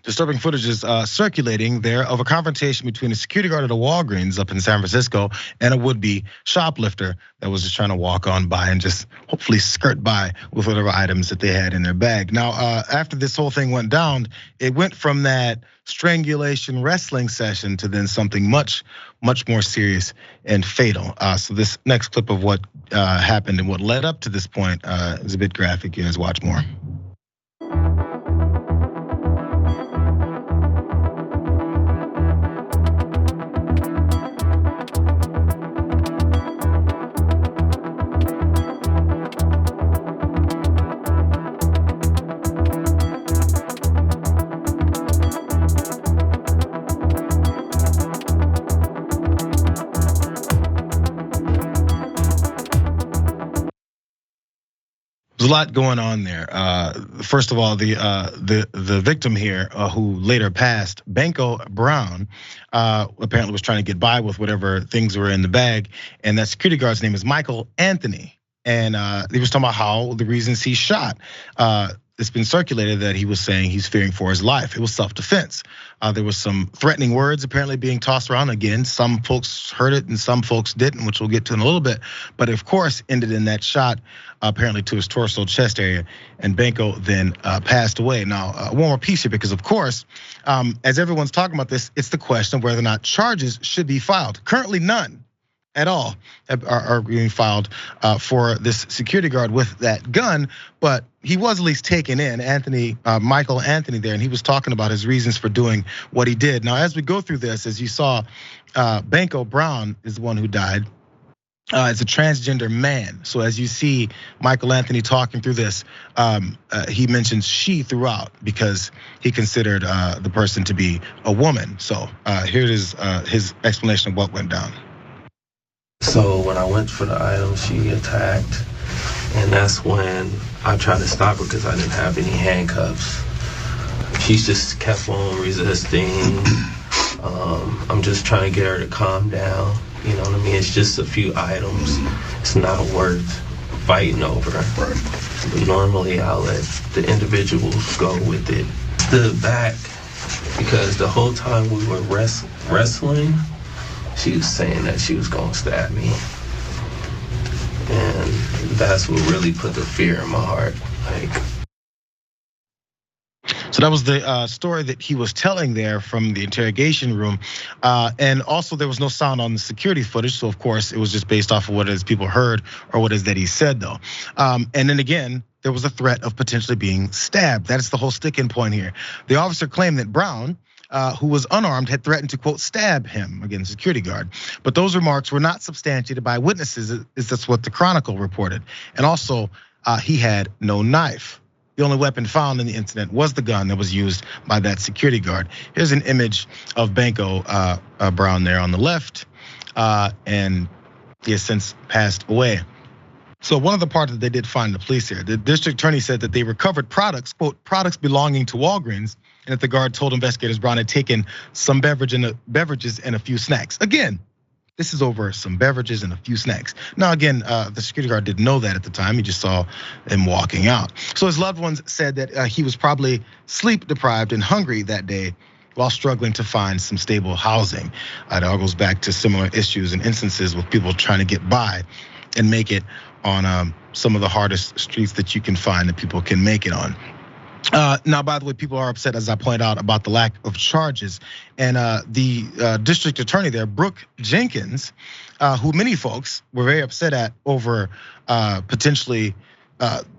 Disturbing footage is circulating there of a confrontation between a security guard at a Walgreens up in San Francisco and a would-be shoplifter that was just trying to walk on by and just hopefully skirt by with whatever items that they had in their bag. Now, after this whole thing went down, it went from that strangulation wrestling session to then something much more serious and fatal. So this next clip of what happened and what led up to this point is a bit graphic. You guys watch more. There's a lot going on there. First of all, the victim here, who later passed, Banko Brown, apparently was trying to get by with whatever things were in the bag, and that security guard's name is Michael Anthony, and he was talking about how the reasons he shot. It's been circulated that he was saying he's fearing for his life. It was self-defense. There was some threatening words apparently being tossed around. Again, some folks heard it and some folks didn't, which we'll get to in a little bit. But of course, ended in that shot apparently to his torso, chest area, and Banko then passed away. Now, one more piece here, because of course, as everyone's talking about this, it's the question of whether or not charges should be filed. Currently, none at all are being filed for this security guard with that gun, but he was at least taken in, Michael Anthony there, and he was talking about his reasons for doing what he did. Now, as we go through this, as you saw, Banko Brown is the one who died. It's a transgender man. So as you see Michael Anthony talking through this, he mentions she throughout because he considered the person to be a woman. So here is his explanation of what went down. So when I went for the item, she attacked, and that's when I tried to stop her because I didn't have any handcuffs. She just kept on resisting. I'm just trying to get her to calm down. You know what I mean? It's just a few items. It's not worth fighting over. But normally I'll let the individuals go with it. Stood back because the whole time we were wrestling, she was saying that she was gonna stab me. And that's what really put the fear in my heart. So that was the story that he was telling there from the interrogation room. And also there was no sound on the security footage. So of course it was just based off of what it is people heard or what it is that he said though. And then again, there was a threat of potentially being stabbed. That's the whole sticking point here. The officer claimed that Brown, who was unarmed, had threatened to, quote, stab him, again, security guard. But those remarks were not substantiated by witnesses, that's what the Chronicle reported. And also, he had no knife. The only weapon found in the incident was the gun that was used by that security guard. Here's an image of Banko Brown there on the left, and he has since passed away. So one of the parts that they did find the police here, the district attorney said that they recovered products, quote, products belonging to Walgreens, and that the guard told investigators Brown had taken some beverages and a few snacks. Again, this is over some beverages and a few snacks. Now again, the security guard didn't know that at the time. He just saw him walking out. So his loved ones said that he was probably sleep deprived and hungry that day while struggling to find some stable housing. It all goes back to similar issues and instances with people trying to get by and make it on some of the hardest streets that you can find that people can make it on. Now, by the way, people are upset, as I point out, about the lack of charges. And the district attorney there, Brooke Jenkins, who many folks were very upset at over potentially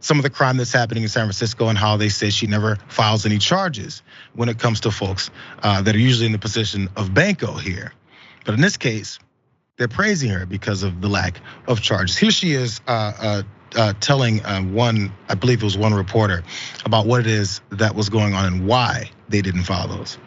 some of the crime that's happening in San Francisco and how they say she never files any charges when it comes to folks that are usually in the position of Banko here. But in this case, they're praising her because of the lack of charges. Here she is telling one, I believe it was one reporter, about what it is that was going on and why they didn't file those.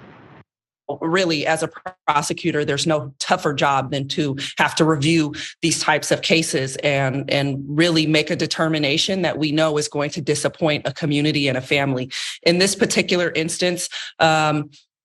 Really, as a prosecutor, there's no tougher job than to have to review these types of cases and really make a determination that we know is going to disappoint a community and a family. In this particular instance,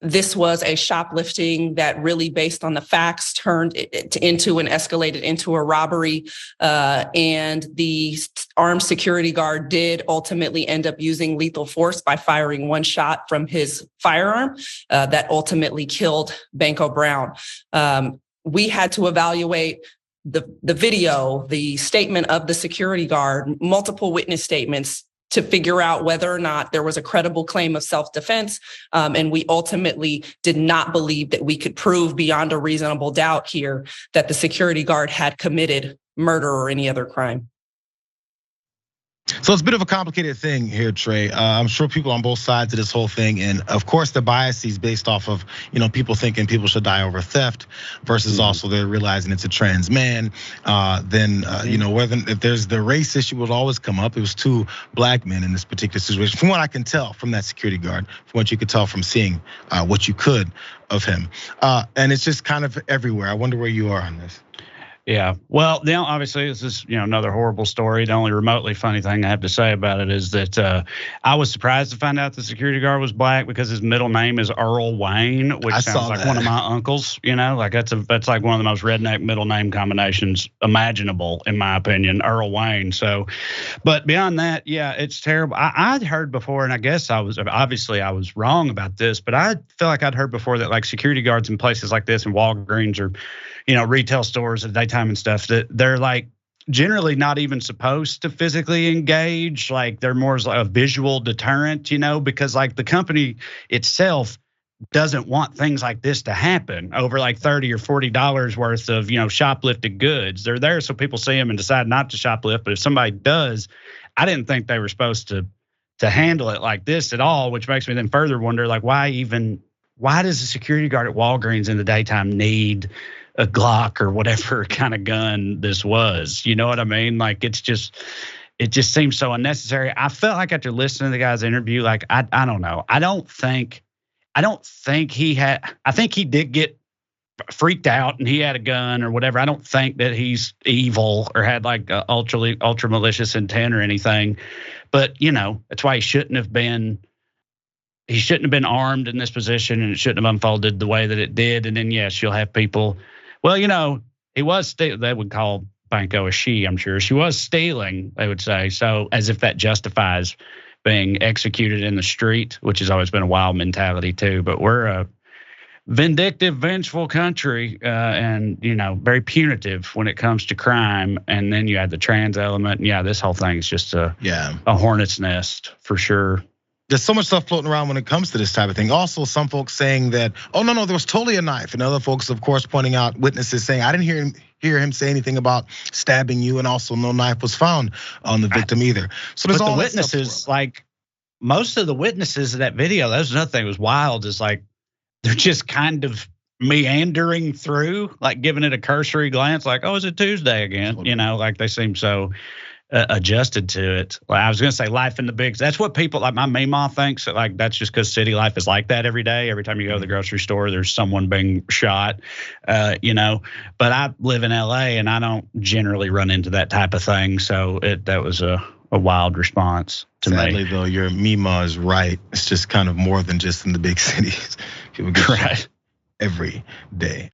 this was a shoplifting that really, based on the facts, turned into and escalated into a robbery. And the armed security guard did ultimately end up using lethal force by firing one shot from his firearm that ultimately killed Banko Brown. We had to evaluate the video, the statement of the security guard, multiple witness statements, to figure out whether or not there was a credible claim of self-defense. And we ultimately did not believe that we could prove beyond a reasonable doubt here that the security guard had committed murder or any other crime. So it's a bit of a complicated thing here, Trey. I'm sure people on both sides of this whole thing, and of course the biases based off of people thinking people should die over theft, versus also they're realizing it's a trans man. Then whether if there's the race issue will always come up. It was two black men in this particular situation, from what I can tell from that security guard, from what you could tell from seeing what you could of him, and it's just kind of everywhere. I wonder where you are on this. Yeah, well, now obviously this is another horrible story. The only remotely funny thing I have to say about it is that I was surprised to find out the security guard was black, because his middle name is Earl Wayne, which sounds like one of my uncles. Like that's like one of the most redneck middle name combinations imaginable, in my opinion, Earl Wayne. So, but beyond that, yeah, it's terrible. I'd heard before, and I guess I was wrong about this, but I feel like I'd heard before that like security guards in places like this, in Walgreens or retail stores at daytime and stuff, that they're like generally not even supposed to physically engage. Like they're more like a visual deterrent, because like the company itself doesn't want things like this to happen over like $30 or $40 worth of, shoplifted goods. They're there so people see them and decide not to shoplift. But if somebody does, I didn't think they were supposed to handle it like this at all, which makes me then further wonder, like, why does a security guard at Walgreens in the daytime need a Glock or whatever kind of gun this was? You know what I mean? Like, it just seems so unnecessary. I felt like after listening to the guy's interview, like, I don't know. I think he did get freaked out and he had a gun or whatever. I don't think that he's evil or had like a ultra malicious intent or anything. But that's why he shouldn't have been armed in this position, and it shouldn't have unfolded the way that it did. And then yes, you'll have people. Well, he was they would call Banko a she, I'm sure. She was stealing, they would say. So as if that justifies being executed in the street, which has always been a wild mentality too. But we're a vindictive, vengeful country, and very punitive when it comes to crime. And then you add the trans element, and yeah, this whole thing is just a hornet's nest for sure. There's so much stuff floating around when it comes to this type of thing. Also, some folks saying that, oh, no, there was totally a knife. And other folks, of course, pointing out, witnesses saying, I didn't hear him say anything about stabbing you. And also no knife was found on the victim either. So there's all the witnesses, like most of the witnesses of that video, that's another thing that was wild, is like, they're just kind of meandering through, like giving it a cursory glance, like, oh, is it Tuesday again? Like they seem so adjusted to it. Like I was gonna say, life in the big. That's what people like. My Meemaw thinks that like that's just because city life is like that every day. Every time you go to the grocery store, there's someone being shot. But I live in LA and I don't generally run into that type of thing. So that was a wild response to me. Sadly, though, your Meemaw is right. It's just kind of more than just in the big cities. People get shot every day.